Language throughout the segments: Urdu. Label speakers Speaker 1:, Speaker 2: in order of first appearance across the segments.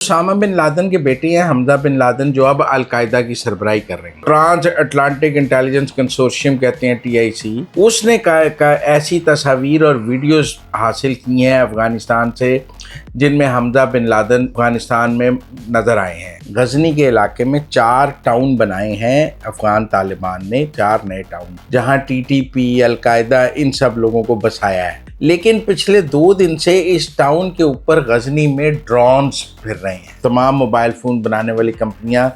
Speaker 1: اسامہ بن لادن کے بیٹے ہیں حمزہ بن لادن، جو اب القاعدہ کی سربراہی کر رہے ہیں۔ ٹرانس اٹلانٹک انٹیلیجنس کنسورشیم کہتے ہیں TIC، اس نے ایسی تصاویر اور ویڈیوز حاصل کی ہیں افغانستان سے جن میں حمزہ بن لادن افغانستان میں نظر آئے ہیں۔ غزنی کے علاقے میں 4 ٹاؤن بنائے ہیں افغان طالبان نے، 4 نئے ٹاؤن، جہاں TTP، القاعدہ ان سب لوگوں کو بسایا ہے۔ لیکن پچھلے 2 دن سے اس ٹاؤن کے اوپر غزنی میں ڈرونز پھر رہے ہیں۔ تمام موبائل فون بنانے والی کمپنیاں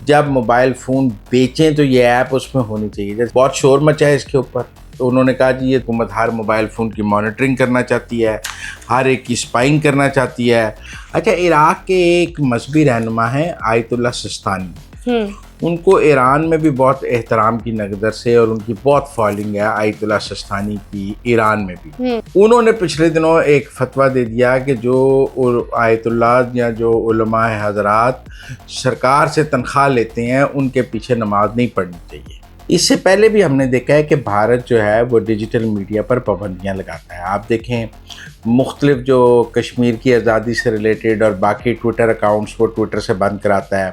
Speaker 1: جب موبائل فون بیچیں تو یہ ایپ اس میں ہونی چاہیے۔ جیسے بہت شور مچا ہے اس کے اوپر، تو انہوں نے کہا جی یہ حکومت ہر موبائل فون کی مانیٹرنگ کرنا چاہتی ہے، ہر ایک کی اسپائنگ کرنا چاہتی ہے۔ اچھا، عراق کے ایک مذہبی رہنما ہیں آیت اللہ سستانی، ان کو ایران میں بھی بہت احترام کی نظر سے اور ان کی بہت فالوئنگ ہے آیت اللہ سستانی کی ایران میں بھی۔ انہوں نے پچھلے دنوں ایک فتویٰ دے دیا کہ جو آیت اللہ یا جو علماء حضرات سرکار سے تنخواہ لیتے ہیں ان کے پیچھے نماز نہیں پڑھنی چاہیے۔ اس سے پہلے بھی ہم نے دیکھا ہے کہ بھارت جو ہے وہ ڈیجیٹل میڈیا پر پابندیاں لگاتا ہے۔ آپ دیکھیں مختلف جو کشمیر کی آزادی سے ریلیٹڈ اور باقی ٹویٹر اکاؤنٹس وہ ٹویٹر سے بند کراتا ہے۔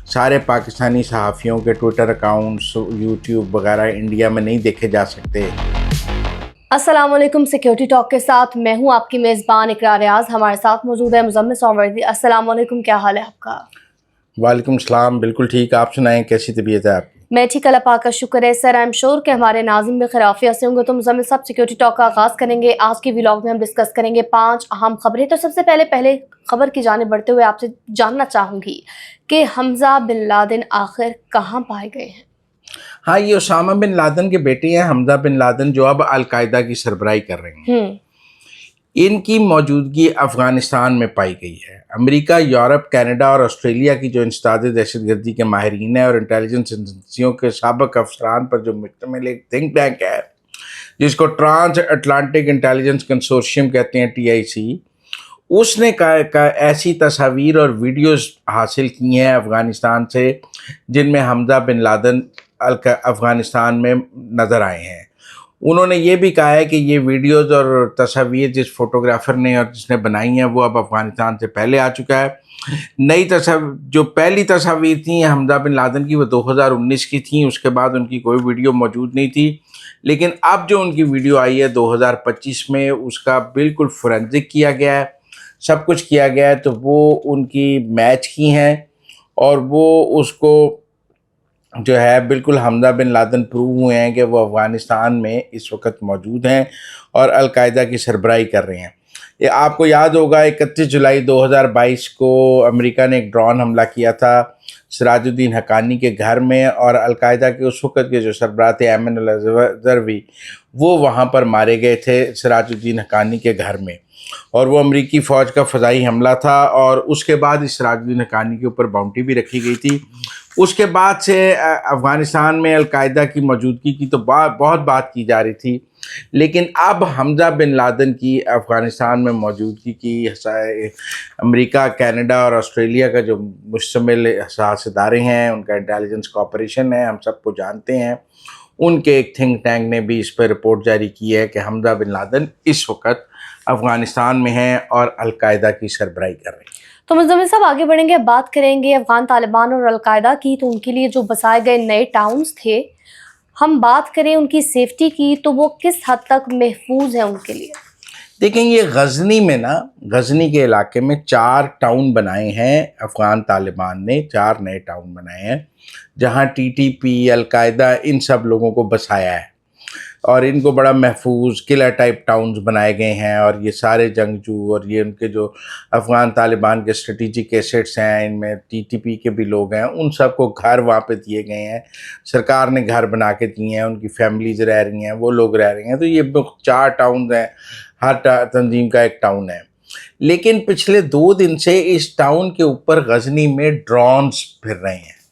Speaker 1: سارے پاکستانی صحافیوں کے ٹویٹر اکاؤنٹس یوٹیوب وغیرہ انڈیا میں نہیں دیکھے جا سکتے۔
Speaker 2: السلام علیکم، سیکیورٹی ٹاک کے ساتھ میں ہوں آپ کی میزبان اقرا ریاض۔ ہمارے ساتھ موجود ہے مزمل سوروردی۔ السلام علیکم، کیا حال ہے آپ کا؟
Speaker 1: وعلیکم السلام، بالکل ٹھیک، آپ سنائیں کیسی طبیعت ہے آپ کی؟
Speaker 2: میں ٹھیک، اللہ پاک کا شکر ہے سر۔ آئی ایم شور کہ ہمارے ناظرین بھی خیریت سے ہوں گے۔ تو مزمل صاحب، سیکیورٹی ٹاک کا آغاز کریں گے۔ آج کی ولاگ میں ہم ڈسکس کریں گے 5 اہم خبریں۔ تو سب سے پہلے خبر کی جانب بڑھتے ہوئے آپ سے جاننا چاہوں گی کہ حمزہ بن لادن آخر کہاں پائے گئے ہیں؟
Speaker 1: ہاں، یہ اسامہ بن لادن کے بیٹے ہیں حمزہ بن لادن، جو اب القاعدہ کی سربراہی کر رہے ہیں۔ ان کی موجودگی افغانستان میں پائی گئی ہے۔ امریکہ، یورپ، کینیڈا اور آسٹریلیا کی جو انسداد دہشت گردی کے ماہرین ہیں اور انٹیلیجنس ایجنسیوں کے سابق افسران پر جو مشتمل ایک تھنک ٹینک ہے جس کو ٹرانس اٹلانٹک انٹیلیجنس کنسورشیم کہتے ہیں TIC، اس نے ایسی تصاویر اور ویڈیوز حاصل کی ہیں افغانستان سے جن میں حمزہ بن لادن افغانستان میں نظر آئے ہیں۔ انہوں نے یہ بھی کہا ہے کہ یہ ویڈیوز اور تصاویر جس فوٹوگرافر نے اور جس نے بنائی ہیں وہ اب افغانستان سے پہلے آ چکا ہے۔ نئی جو پہلی تصاویر تھیں حمزہ بن لادن کی وہ 2019 کی تھیں، اس کے بعد ان کی کوئی ویڈیو موجود نہیں تھی۔ لیکن اب جو ان کی ویڈیو آئی ہے 2025 میں، اس کا بالکل فورینزک کیا گیا ہے، سب کچھ کیا گیا ہے، تو وہ ان کی میچ کی ہیں اور وہ اس کو جو ہے بالکل حمزہ بن لادن پروو ہوئے ہیں کہ وہ افغانستان میں اس وقت موجود ہیں اور القاعدہ کی سربراہی کر رہے ہیں۔ یہ آپ کو یاد ہوگا 31 جولائی 2022 کو امریکہ نے ایک ڈرون حملہ کیا تھا سراج الدین حقانی کے گھر میں، اور القاعدہ کے اس وقت کے جو سربراہ تھے ایمن الظہروی، وہ وہاں پر مارے گئے تھے سراج الدین حقانی کے گھر میں، اور وہ امریکی فوج کا فضائی حملہ تھا، اور اس کے بعد اس سراج الدین حقانی کے اوپر باؤنٹی بھی رکھی گئی تھی۔ اس کے بعد سے افغانستان میں القاعدہ کی موجودگی کی تو بہت بات کی جا رہی تھی، لیکن اب حمزہ بن لادن کی افغانستان میں موجودگی کی امریکہ، کینیڈا اور آسٹریلیا کا جو مشتمل حساس ادارے ہیں، ان کا انٹیلیجنس کوآپریشن ہے، ہم سب کو جانتے ہیں، ان کے ایک تھنک ٹینک نے بھی اس پر رپورٹ جاری کی ہے کہ حمزہ بن لادن اس وقت افغانستان میں ہیں اور القاعدہ کی سربراہی کر رہے ہیں۔
Speaker 2: تو مزمل صاحب آگے بڑھیں گے، بات کریں گے افغان طالبان اور القاعدہ کی۔ تو ان کے لیے جو بسائے گئے نئے ٹاؤنز تھے، ہم بات کریں ان کی سیفٹی کی تو وہ کس حد تک محفوظ ہیں ان کے لیے؟
Speaker 1: دیکھیں، یہ غزنی کے علاقے میں 4 ٹاؤن بنائے ہیں افغان طالبان نے، 4 نئے ٹاؤن بنائے ہیں جہاں TTP، القاعدہ ان سب لوگوں کو بسایا ہے، اور ان کو بڑا محفوظ قلعہ ٹائپ ٹاؤنز بنائے گئے ہیں، اور یہ سارے جنگجو اور یہ ان کے جو افغان طالبان کے اسٹریٹجک ایسٹس ہیں، ان میں TTP کے بھی لوگ ہیں، ان سب کو گھر وہاں پہ دیے گئے ہیں، سرکار نے گھر بنا کے دیے ہیں، ان کی فیملیز رہ رہی ہیں، وہ لوگ رہ رہے ہیں۔ تو یہ 4 ٹاؤنز ہیں، ہر تنظیم کا ایک ٹاؤن ہے۔ لیکن پچھلے 2 دن سے اس ٹاؤن کے اوپر غزنی میں ڈرونز پھر رہے ہیں،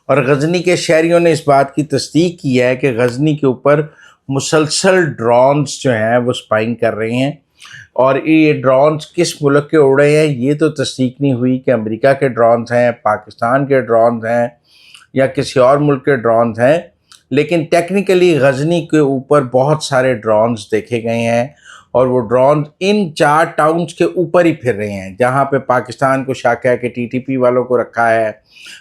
Speaker 1: اور غزنی کے شہریوں نے اس بات کی تصدیق کی ہے کہ غزنی کے اوپر مسلسل ڈرونز جو ہیں وہ اسپائنگ کر رہے ہیں، اور یہ ڈرونز کس ملک کے اڑ رہے ہیں یہ تو تصدیق نہیں ہوئی کہ امریکہ کے ڈرونز ہیں، پاکستان کے ڈرونز ہیں یا کسی اور ملک کے ڈرونز ہیں، لیکن ٹیکنیکلی غزنی کے اوپر بہت سارے ڈرونز دیکھے گئے ہیں، اور وہ ڈرون ان 4 ٹاؤنز کے اوپر ہی پھر رہے ہیں جہاں پہ پاکستان کو شک ہے کہ TTP والوں کو رکھا ہے,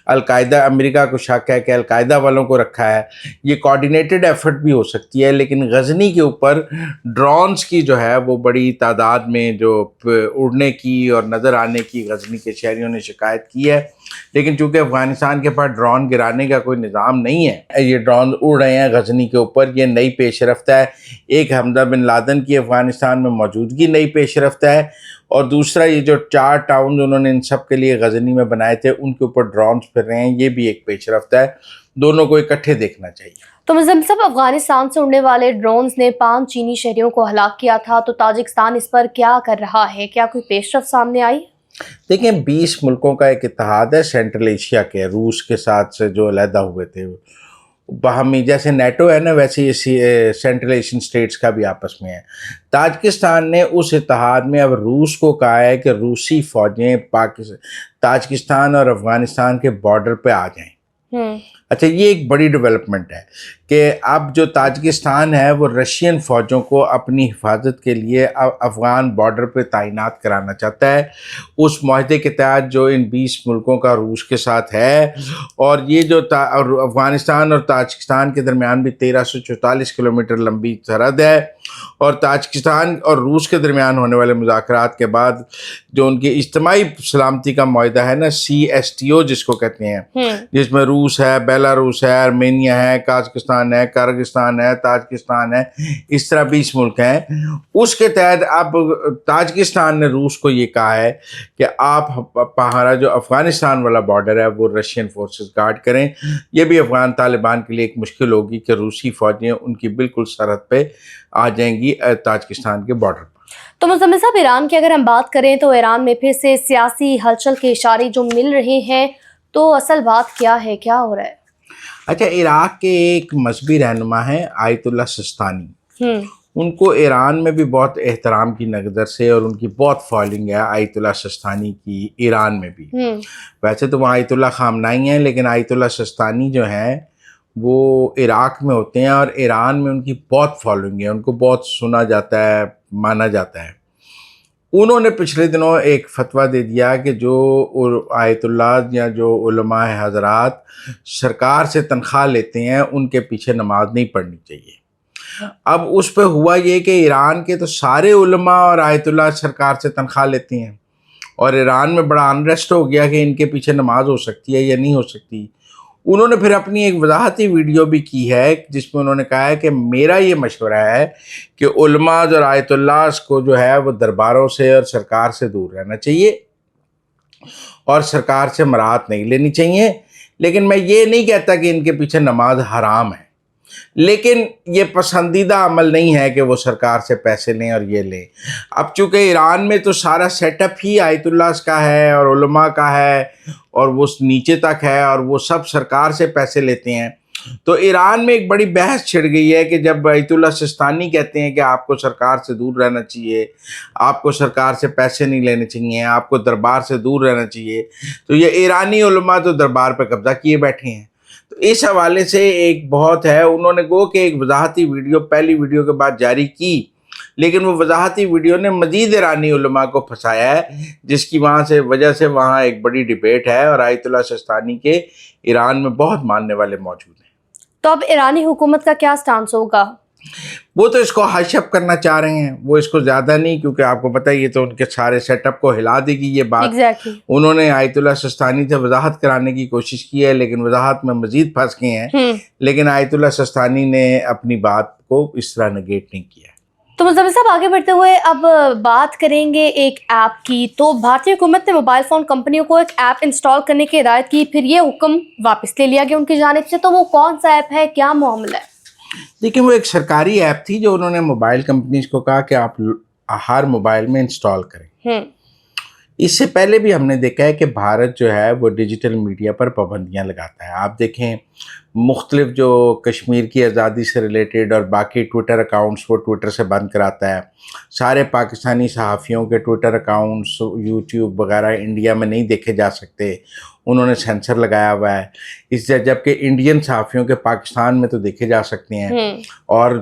Speaker 1: القاعدہ امریکہ کو شک ہے کہ القاعدہ والوں کو رکھا ہے. یہ کوآرڈینیٹڈ ایفرٹ بھی ہو سکتی ہے, لیکن غزنی کے اوپر ڈرونز کی جو ہے وہ بڑی تعداد میں جو اڑنے کی اور نظر آنے کی غزنی کے شہریوں نے شکایت کی ہے. لیکن چونکہ افغانستان کے پاس ڈرون گرانے کا کوئی نظام نہیں ہے, یہ ڈرون اڑ رہے ہیں غزنی کے اوپر, یہ نئی پیش رفت ہے. ایک حمزہ بن لادن کی افغانستان میں موجودگی نئی پیش رفت ہے, اور دوسرا یہ جو 4 ٹاؤن انہوں نے ان سب کے لیے غزنی میں بنائے تھے ان کے اوپر ڈرونز پھر رہے ہیں, یہ بھی ایک پیش رفت ہے. دونوں کو اکٹھے دیکھنا چاہیے.
Speaker 2: تو مزمل صاحب, افغانستان سے اڑنے والے ڈرونز نے 5 چینی شہریوں کو ہلاک کیا تھا, تو تاجکستان اس پر کیا کر رہا ہے؟ کیا کوئی پیش رفت سامنے آئی؟
Speaker 1: دیکھیں 20 ملکوں کا ایک اتحاد ہے سینٹرل ایشیا کے, روس کے ساتھ سے جو علیحدہ ہوئے تھے باہمی, جیسے نیٹو ہے نا ویسے یہ سینٹرل ایشین سٹیٹس کا بھی آپس میں ہے. تاجکستان نے اس اتحاد میں اب روس کو کہا ہے کہ روسی فوجیں تاجکستان اور افغانستان کے بارڈر پہ آ جائیں. اچھا, یہ ایک بڑی ڈیولپمنٹ ہے کہ اب جو تاجکستان ہے وہ رشین فوجوں کو اپنی حفاظت کے لیے افغان بارڈر پہ تعینات کرانا چاہتا ہے اس معاہدے کے تحت جو ان 20 ملکوں کا روس کے ساتھ ہے. اور یہ جو افغانستان اور تاجکستان کے درمیان بھی 1344 کلومیٹر لمبی سرحد ہے, اور تاجکستان اور روس کے درمیان ہونے والے مذاکرات کے بعد جو ان کی اجتماعی سلامتی کا معاہدہ ہے نا CSTO جس کو کہتے ہیں, جس میں روس ہے, بیلاروس ہے, آرمینیا ہے, قازقستان ہے, کرغستان ہے, تاجکستان ہے, اس طرح 20 ملک ہیں. اس کے تحت اب تاجکستان نے روس کو یہ کہا ہے کہ آپ ہمارا جو افغانستان والا بارڈر ہے وہ رشین فورسز گارڈ کریں. یہ بھی افغان طالبان کے لیے ایک مشکل ہوگی کہ روسی فوجیں ان کی بالکل سرحد پہ آ جائیں گی تاجکستان کے بارڈر پر.
Speaker 2: تو مزمل صاحب, ایران کی اگر ہم بات کریں تو ایران میں پھر سے سیاسی ہلچل کے اشارے جو مل رہے ہیں, تو اصل بات کیا ہے, کیا ہو رہا ہے؟
Speaker 1: اچھا, عراق کے ایک مذہبی رہنما ہیں آیت اللہ سستانی, ان کو ایران میں بھی بہت احترام کی نظر سے اور ان کی بہت فالوئنگ ہے آیت اللہ سستانی کی ایران میں بھی. ویسے تو وہاں آیت اللہ خامنائی ہیں, لیکن آیت اللہ سستانی جو ہیں وہ عراق میں ہوتے ہیں اور ایران میں ان کی بہت فالوئنگ ہے, ان کو بہت سنا جاتا ہے, مانا جاتا ہے. انہوں نے پچھلے دنوں ایک فتویٰ دے دیا کہ جو آیت اللہ یا جو علماء حضرات سرکار سے تنخواہ لیتے ہیں ان کے پیچھے نماز نہیں پڑھنی چاہیے. اب اس پہ ہوا یہ کہ ایران کے تو سارے علماء اور آیت اللہ سرکار سے تنخواہ لیتے ہیں, اور ایران میں بڑا انریسٹ ہو گیا کہ ان کے پیچھے نماز ہو سکتی ہے یا نہیں ہو سکتی. انہوں نے پھر اپنی ایک وضاحتی ویڈیو بھی کی ہے جس میں انہوں نے کہا ہے کہ میرا یہ مشورہ ہے کہ علماء اور آیت اللہ کو جو ہے وہ درباروں سے اور سرکار سے دور رہنا چاہیے اور سرکار سے مراعات نہیں لینی چاہیے. لیکن میں یہ نہیں کہتا کہ ان کے پیچھے نماز حرام ہے, لیکن یہ پسندیدہ عمل نہیں ہے کہ وہ سرکار سے پیسے لیں اور یہ لیں. اب چونکہ ایران میں تو سارا سیٹ اپ ہی آیت اللہ کا ہے اور علماء کا ہے اور وہ نیچے تک ہے اور وہ سب سرکار سے پیسے لیتے ہیں, تو ایران میں ایک بڑی بحث چھڑ گئی ہے کہ جب آیت اللہ سستانی کہتے ہیں کہ آپ کو سرکار سے دور رہنا چاہیے, آپ کو سرکار سے پیسے نہیں لینے چاہیے, آپ کو دربار سے دور رہنا چاہیے, تو یہ ایرانی علماء تو دربار پہ قبضہ کیے بیٹھے ہیں. تو اس حوالے سے ایک بہت ہے, انہوں نے گو کہ ایک وضاحتی ویڈیو پہلی ویڈیو کے بعد جاری کی, لیکن وہ وضاحتی ویڈیو نے مزید ایرانی علماء کو پھنسایا ہے, جس کی وجہ سے وہاں ایک بڑی ڈیبیٹ ہے اور آیت اللہ سستانی کے ایران میں بہت ماننے والے موجود ہیں.
Speaker 2: تو اب ایرانی حکومت کا کیا سٹانس ہوگا؟
Speaker 1: وہ تو اس کو ہش اپ کرنا چاہ رہے ہیں, وہ اس کو زیادہ نہیں, کیونکہ آپ کو پتہ ہے یہ تو ان کے سارے سیٹ اپ کو ہلا دے گی یہ بات. انہوں نے آیت اللہ سستانی سے وضاحت کرانے کی کوشش کی ہے, لیکن وضاحت میں مزید پھنس گئے ہیں. لیکن آیت اللہ سستانی نے اپنی بات کو اس طرح نگیٹ نہیں کیا.
Speaker 2: تو مزمل صاحب, آگے بڑھتے ہوئے اب بات کریں گے ایک ایپ کی. تو بھارتی حکومت نے موبائل فون کمپنیوں کو ایک ایپ انسٹال کرنے کی ہدایت کی, پھر یہ حکم واپس لے لیا گیا ان کی جانب سے. تو وہ کون سا ایپ ہے, کیا معاملہ ہے؟
Speaker 1: دیکھیں, وہ ایک سرکاری ایپ تھی جو انہوں نے موبائل کمپنیز کو کہا کہ آپ ہر موبائل میں انسٹال کریں. اس سے پہلے بھی ہم نے دیکھا ہے کہ بھارت جو ہے وہ ڈیجیٹل میڈیا پر پابندیاں لگاتا ہے. آپ دیکھیں مختلف جو کشمیر کی آزادی سے ریلیٹڈ اور باقی ٹویٹر اکاؤنٹس وہ ٹویٹر سے بند کراتا ہے. سارے پاکستانی صحافیوں کے ٹویٹر اکاؤنٹس یوٹیوب وغیرہ انڈیا میں نہیں دیکھے جا سکتے, انہوں نے سینسر لگایا ہوا ہے. اس سے جبکہ انڈین صحافیوں کے پاکستان میں تو دیکھے جا سکتے ہیں, اور